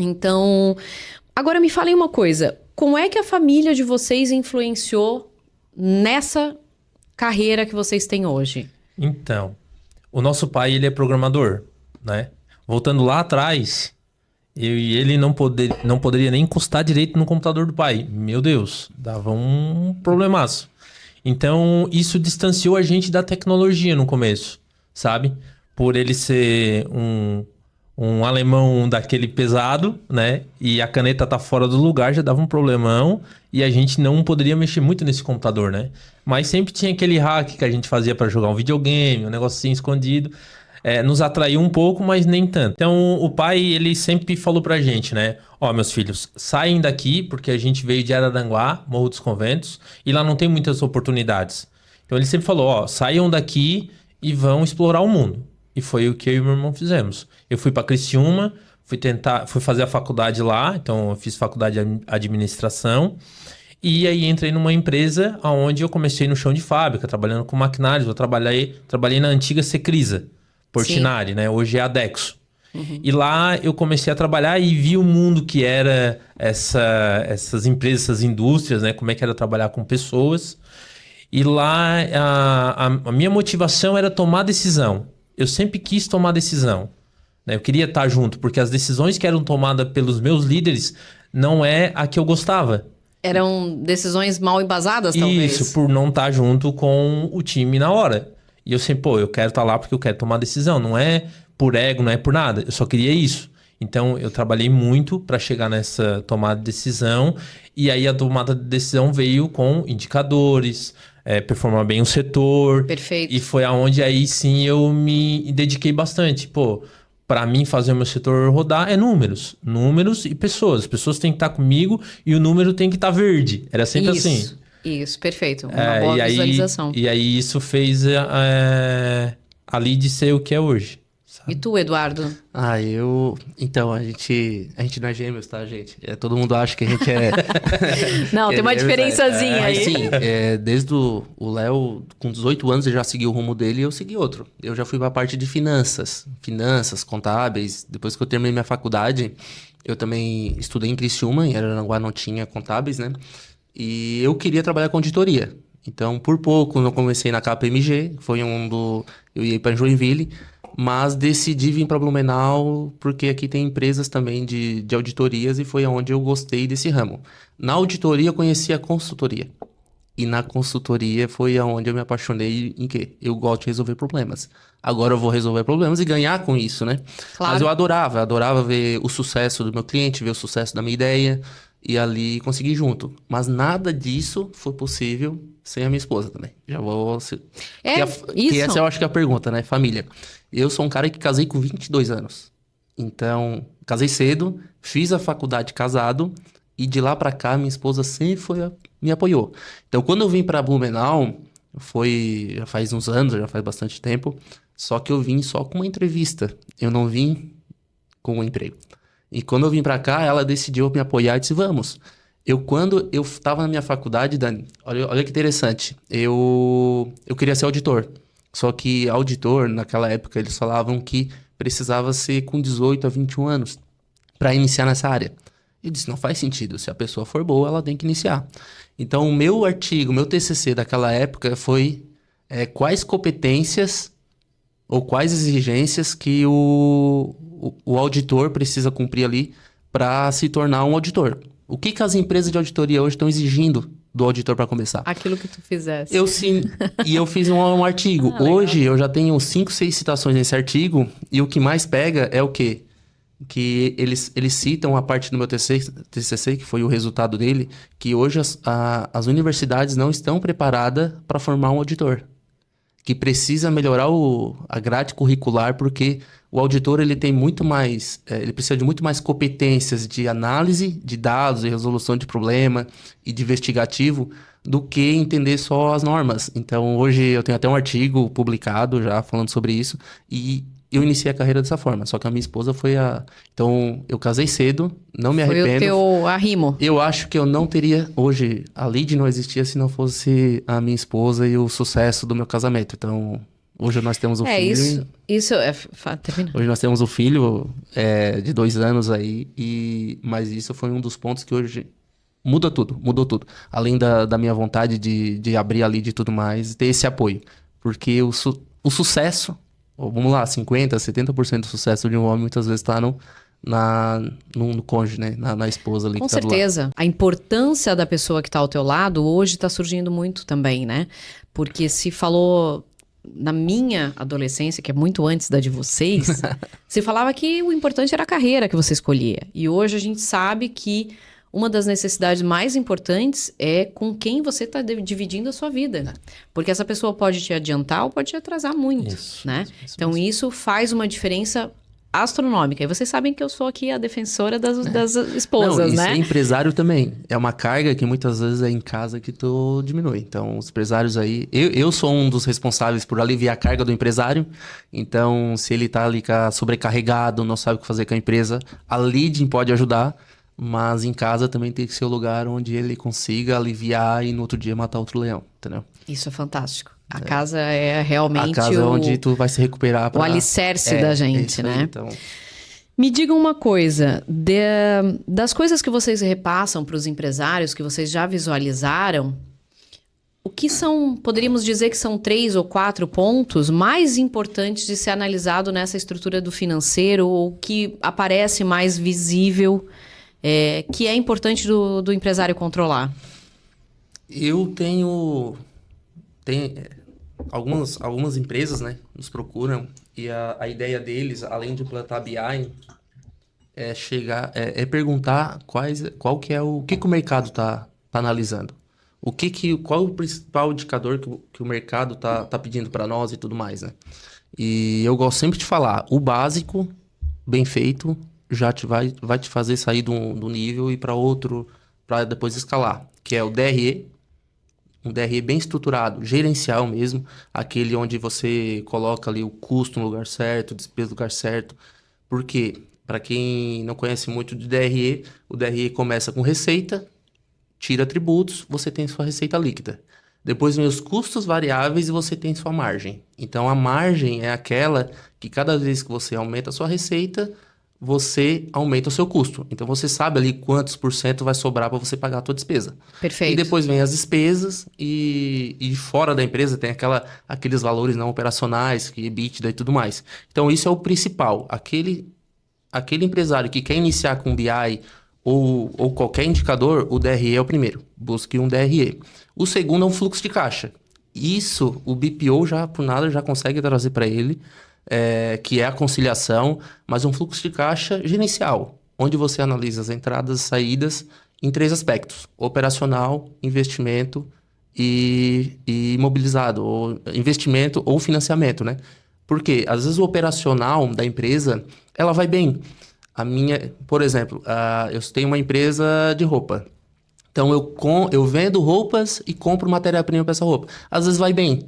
Então, agora me falem uma coisa. Como é que a família de vocês influenciou nessa carreira que vocês têm hoje? Então, o nosso pai, ele é programador, né? Voltando lá atrás, eu e ele não poderia nem encostar direito no computador do pai. Meu Deus, dava um problemaço. Então, isso distanciou a gente da tecnologia no começo, sabe? Por ele ser um alemão daquele pesado, né? E a caneta tá fora do lugar, já dava um problemão. E a gente não poderia mexer muito nesse computador, né? Mas sempre tinha aquele hack que a gente fazia para jogar um videogame, um negocinho escondido. Nos atraiu um pouco, mas nem tanto. Então, o pai, ele sempre falou pra gente, né? Ó, meus filhos, saem daqui, porque a gente veio de Araranguá, Morro dos Conventos, e lá não tem muitas oportunidades. Então, ele sempre falou, ó, saiam daqui e vão explorar o mundo. E foi o que eu e meu irmão fizemos. Eu fui pra Criciúma, fui fazer a faculdade lá, então eu fiz faculdade de administração. E aí entrei numa empresa onde eu comecei no chão de fábrica, trabalhando com maquinários. Eu trabalhei na antiga Secrisa, Portinari, né? Hoje é a Dexo. E lá eu comecei a trabalhar e vi o mundo que era essas empresas, essas indústrias, né? Como é que era trabalhar com pessoas. E lá a minha motivação era tomar decisão. Eu sempre quis tomar decisão, né? Eu queria estar junto, porque as decisões que eram tomadas pelos meus líderes não é a que eu gostava. Eram decisões mal embasadas, talvez? Isso, por não estar junto com o time na hora. E eu sempre, eu quero estar lá porque eu quero tomar decisão. Não é por ego, não é por nada. Eu só queria isso. Então, eu trabalhei muito para chegar nessa tomada de decisão. E aí, a tomada de decisão veio com indicadores, performar bem o setor. Perfeito. E foi aonde aí sim eu me dediquei bastante. Para mim fazer o meu setor rodar é números. Números e pessoas. As pessoas têm que estar comigo e o número tem que estar verde. Era sempre assim. Isso, perfeito. Uma boa visualização. E aí isso fez a Lead ser o que é hoje. Sabe? E tu, Eduardo? Então, a gente não é gêmeos, tá, gente? Todo mundo acha que a gente é... Não, tem uma diferençazinha aí. Mas sim, desde o Léo, com 18 anos, ele já seguiu o rumo dele e eu segui outro. Eu já fui pra parte de finanças, contábeis. Depois que eu terminei minha faculdade, eu também estudei em Criciúma, em Araranguá não tinha contábeis, né? E eu queria trabalhar com auditoria. Então, por pouco, eu comecei na KPMG, eu ia para Joinville, mas decidi vir para Blumenau porque aqui tem empresas também de auditorias e foi onde eu gostei desse ramo. Na auditoria eu conheci a consultoria. E na consultoria foi onde eu me apaixonei em quê? Eu gosto de resolver problemas. Agora eu vou resolver problemas e ganhar com isso, né? Claro. Mas eu adorava ver o sucesso do meu cliente, ver o sucesso da minha ideia e ali conseguir junto. Mas nada disso foi possível sem a minha esposa também. Já vou... Isso. Que essa eu acho que é a pergunta, né? Família. Eu sou um cara que casei com 22 anos. Então, casei cedo, fiz a faculdade casado e de lá pra cá minha esposa sempre me apoiou. Então, quando eu vim pra Blumenau, já faz uns anos, já faz bastante tempo, só que eu vim só com uma entrevista. Eu não vim com um emprego. E quando eu vim pra cá, ela decidiu me apoiar e disse, vamos. Quando eu tava na minha faculdade, Dani, olha que interessante, eu queria ser auditor. Só que auditor, naquela época, eles falavam que precisava ser com 18 a 21 anos para iniciar nessa área. Eu disse, não faz sentido. Se a pessoa for boa, ela tem que iniciar. Então, o meu artigo, meu TCC daquela época foi quais competências ou quais exigências que o auditor precisa cumprir ali para se tornar um auditor. O que as empresas de auditoria hoje estão exigindo do auditor para começar? Aquilo que tu fizesse. Eu fiz um artigo. Hoje eu já tenho 5, 6 citações nesse artigo e o que mais pega é o quê? Que eles citam a parte do meu TCC, que foi o resultado dele, que hoje as universidades não estão preparadas para formar um auditor. Que precisa melhorar a grade curricular, porque o auditor ele tem muito mais, ele precisa de muito mais competências de análise de dados e resolução de problema e de investigativo do que entender só as normas. Então, hoje eu tenho até um artigo publicado já falando sobre isso e eu iniciei a carreira dessa forma, só que a minha esposa foi Então, eu casei cedo, não me arrependo. Foi o teu arrimo. Eu acho que eu não teria... Hoje, a Lead não existia se não fosse a minha esposa e o sucesso do meu casamento. Então, Hoje nós temos um filho. Isso é... Termina. Hoje nós temos um filho de 2 anos aí, mas isso foi um dos pontos que hoje mudou tudo. Além da minha vontade de abrir a lead e tudo mais, ter esse apoio. Porque o sucesso, vamos lá, 50%, 70% do sucesso de um homem muitas vezes está no cônjuge, né? Na esposa ali. Com que tá certeza. do lado. A importância da pessoa que está ao teu lado hoje está surgindo muito também, né? Porque se falou na minha adolescência, que é muito antes da de vocês, se falava que o importante era a carreira que você escolhia. E hoje a gente sabe que uma das necessidades mais importantes é com quem você está dividindo a sua vida. Porque essa pessoa pode te adiantar ou pode te atrasar muito, né? Então isso faz uma diferença astronômica. E vocês sabem que eu sou aqui a defensora das esposas, né? Ser empresário também é uma carga que muitas vezes é em casa que tu diminui. Então, os empresários aí... Eu sou um dos responsáveis por aliviar a carga do empresário. Então, se ele tá ali sobrecarregado, não sabe o que fazer com a empresa, a leading pode ajudar, mas em casa também tem que ser o lugar onde ele consiga aliviar e no outro dia matar outro leão, entendeu? Isso é fantástico. A casa é realmente a casa é onde tu vai se recuperar. O alicerce da gente, né? Aí, então... Me digam uma coisa, das coisas que vocês repassam para os empresários, que vocês já visualizaram, o que são, poderíamos dizer que são 3 ou 4 pontos mais importantes de ser analisado nessa estrutura do financeiro, ou que aparece mais visível, que é importante do empresário controlar? Eu tenho algumas empresas, né, nos procuram, e a ideia deles, além de implantar BI, é perguntar qual que é o que o mercado tá analisando. Qual é o principal indicador que o mercado tá pedindo para nós e tudo mais, né? E eu gosto sempre de falar, o básico, bem feito, já vai te fazer sair do nível e para outro, para depois escalar, que é o DRE, um DRE bem estruturado, gerencial mesmo, aquele onde você coloca ali o custo no lugar certo, despesa no lugar certo. Por quê? Para quem não conhece muito de DRE, o DRE começa com receita, tira tributos, você tem sua receita líquida. Depois vem os custos variáveis e você tem sua margem. Então, a margem é aquela que cada vez que você aumenta a sua receita, você aumenta o seu custo. Então, você sabe ali quantos % vai sobrar para você pagar a tua despesa. Perfeito. E depois vem as despesas e fora da empresa tem aqueles valores não operacionais, que EBITDA e tudo mais. Então, isso é o principal. Aquele empresário que quer iniciar com BI ou qualquer indicador, o DRE é o primeiro. Busque um DRE. O segundo é um fluxo de caixa. Isso, o BPO por nada já consegue trazer para ele, que é a conciliação, mas um fluxo de caixa gerencial, onde você analisa as entradas e saídas em 3 aspectos: operacional, investimento e imobilizado, ou investimento ou financiamento, né? Porque às vezes o operacional da empresa, ela vai bem. Por exemplo, eu tenho uma empresa de roupa. Então eu vendo roupas e compro matéria-prima para essa roupa. Às vezes vai bem.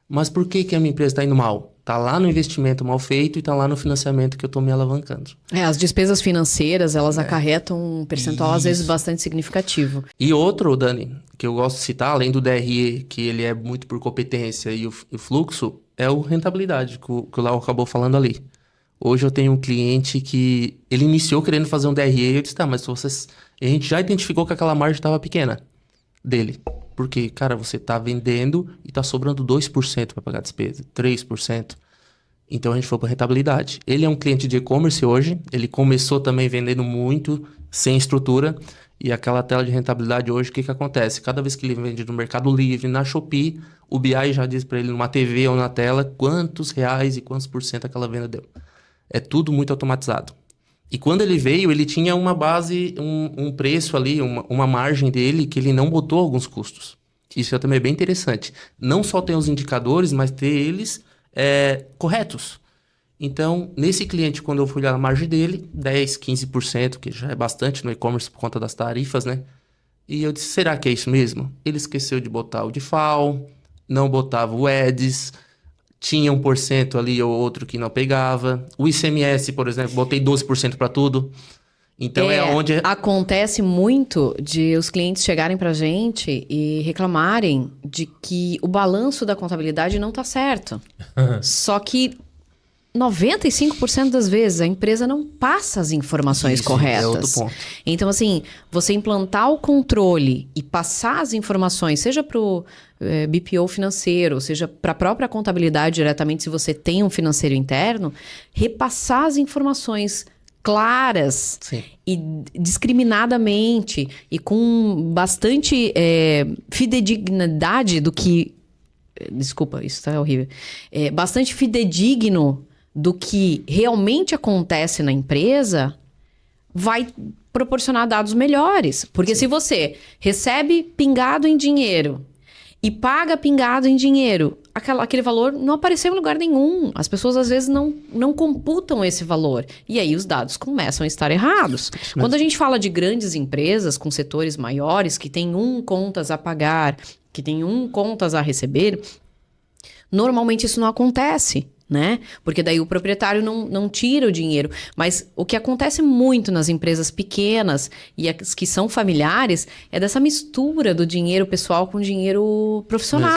Mas por que a minha empresa está indo mal? Está lá no investimento mal feito e está lá no financiamento que eu estou me alavancando. As despesas financeiras, elas acarretam um percentual, às vezes, bastante significativo. E outro, Dani, que eu gosto de citar, além do DRE, que ele é muito por competência, e o fluxo, é o rentabilidade, que o Léo acabou falando ali. Hoje eu tenho um cliente que ele iniciou querendo fazer um DRE e eu disse, tá, mas a gente já identificou que aquela margem estava pequena dele. Porque, cara, você tá vendendo e tá sobrando 2% para pagar despesa, 3%. Então a gente foi para rentabilidade. Ele é um cliente de e-commerce hoje, ele começou também vendendo muito, sem estrutura, e aquela tela de rentabilidade hoje, o que acontece? Cada vez que ele vende no Mercado Livre, na Shopee, o BI já diz para ele numa TV ou na tela quantos reais e quantos % aquela venda deu. É tudo muito automatizado. E quando ele veio, ele tinha uma base, um preço ali, uma margem dele que ele não botou alguns custos. Isso também é bem interessante. Não só ter os indicadores, mas ter eles corretos. Então, nesse cliente, quando eu fui olhar a margem dele, 10%, 15%, que já é bastante no e-commerce por conta das tarifas, né? E eu disse, será que é isso mesmo? Ele esqueceu de botar o DIFAL, não botava o EDS, tinha 1% ali ou outro que não pegava. O ICMS, por exemplo, botei 12% para tudo. Então é onde... Acontece muito de os clientes chegarem pra gente e reclamarem de que o balanço da contabilidade não tá certo. Só que 95% das vezes a empresa não passa as informações corretas. É outro ponto. Então, assim, você implantar o controle e passar as informações, seja para o BPO financeiro, seja para a própria contabilidade diretamente, se você tem um financeiro interno, repassar as informações claras e discriminadamente e com bastante fidedignidade do que... Desculpa, isso tá horrível. Bastante fidedigno do que realmente acontece na empresa, vai proporcionar dados melhores. Porque se você recebe pingado em dinheiro e paga pingado em dinheiro, aquele valor não apareceu em lugar nenhum. As pessoas, às vezes, não computam esse valor. E aí, os dados começam a estar errados. Quando a gente fala de grandes empresas com setores maiores, que tem contas a pagar, que tem contas a receber, normalmente isso não acontece, né? Porque daí o proprietário não tira o dinheiro. Mas o que acontece muito nas empresas pequenas e as que são familiares é dessa mistura do dinheiro pessoal com o dinheiro profissional.